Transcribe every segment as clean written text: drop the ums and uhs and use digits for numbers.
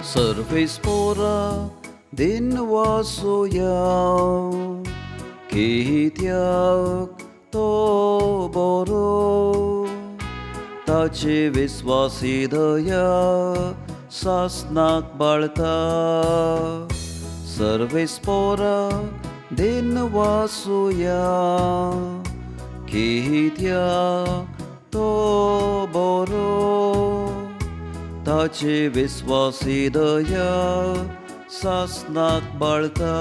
Servis pora din wasuya Kihityak to boro Tachi viswasi daya sasnak balta Servis pora din wasuya Kihityak to boro ताचे विश्वासी दया सासनाक बाळता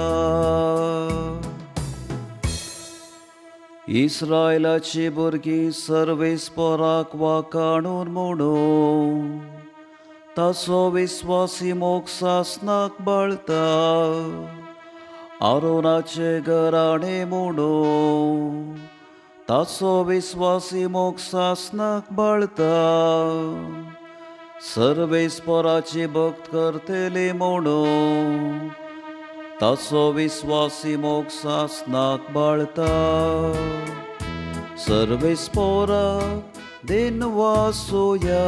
इस्रायलाची भुरगीं सर्वेस्पराक वाकाणून म्हणून ताचो विश्वासी मोग सासनाक बाळता आरोनाचे घराणे म्हणून ताचो विश्वासी मोग सासनाक बाळता सर्वेस्पराची भक्त करतले म्हणून ताचो विश्वासी मोग सासनाक बाळता सर्वेस्पराक दिन वासुया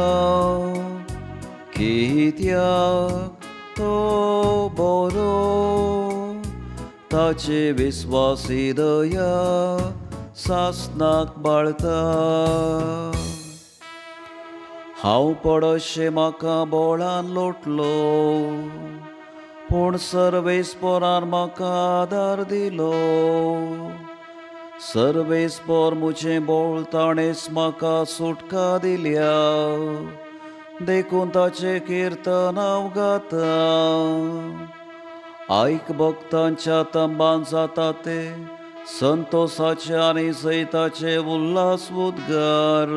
कित्याक तो बरो ताचे विश्वासी दया सासनाक बाळता हांव पडशे म्हाका बोळान लोटलो पूण सर्वेस्परान म्हाका आदार दिलो सर्वेस्पर मुझे बोळ ताणेच म्हाका सुटका दिल्या देखून ताचे किर्तन हांव गाता आयक भक्तांच्या तंबान जाता ते संतोषाचे आनी सैताचे उल्हास उद्गार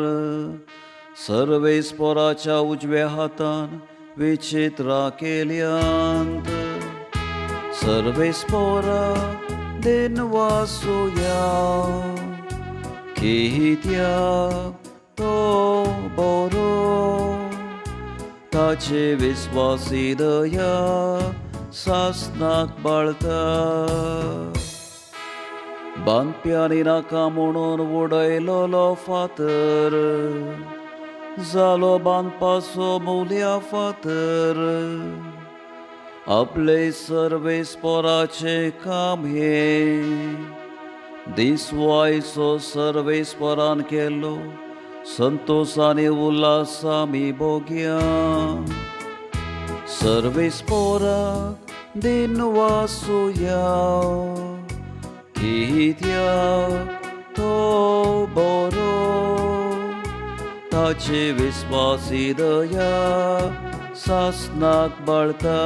सर्वेस्पराच्या उजव्या हातान विचित्रा केल्यांत सर्वेस्परा दिन वासुया कित्याक तो बरो ताचे विश्वासी दया सासनाक बाळता बांदप्यांनी नाका म्हणून उडयलोलो फातर जालो बांदपाचो मोल्या फातर आपले सर्वेस्पराचे काम हे दिसवायचो सर्वेस्परान केलो संतोषानी उल्हास आमी भोग्या सर्वेस्पराक दिन वासुया कित्याक तो बरो ताचे विश्वासी दया सासनाक बाळता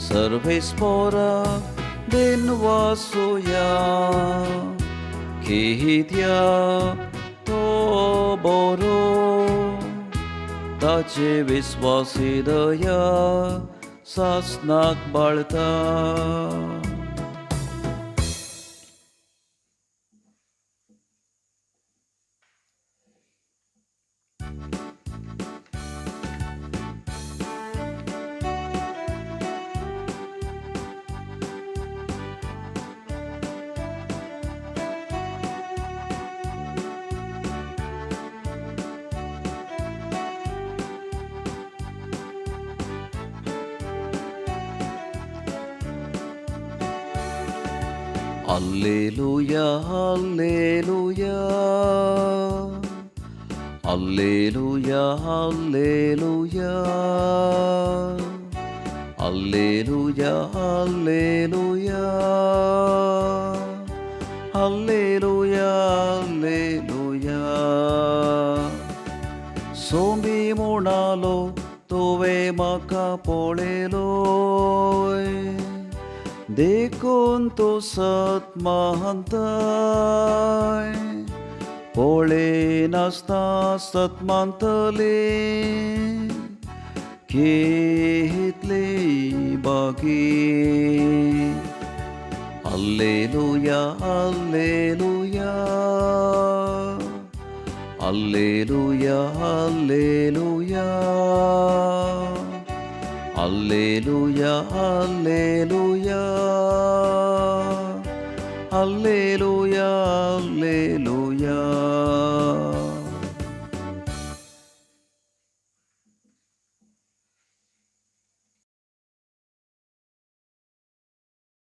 सर्वेस्पराक दिन वासुया कित्याक तो बरो ताचे विश्वासी दया सासनाक बाळता Alleluia, alleluia, alleluia, alleluia, alleluia, alleluia, alleluia, alleluia. Somi म्हणालो तुवें म्हाका पळयलोय देखून तो सत मानताय पळय नासता सत मानतले कितली बागी alleluia alleluia alleluia alleluia alleluia alleluia alleluia alleluia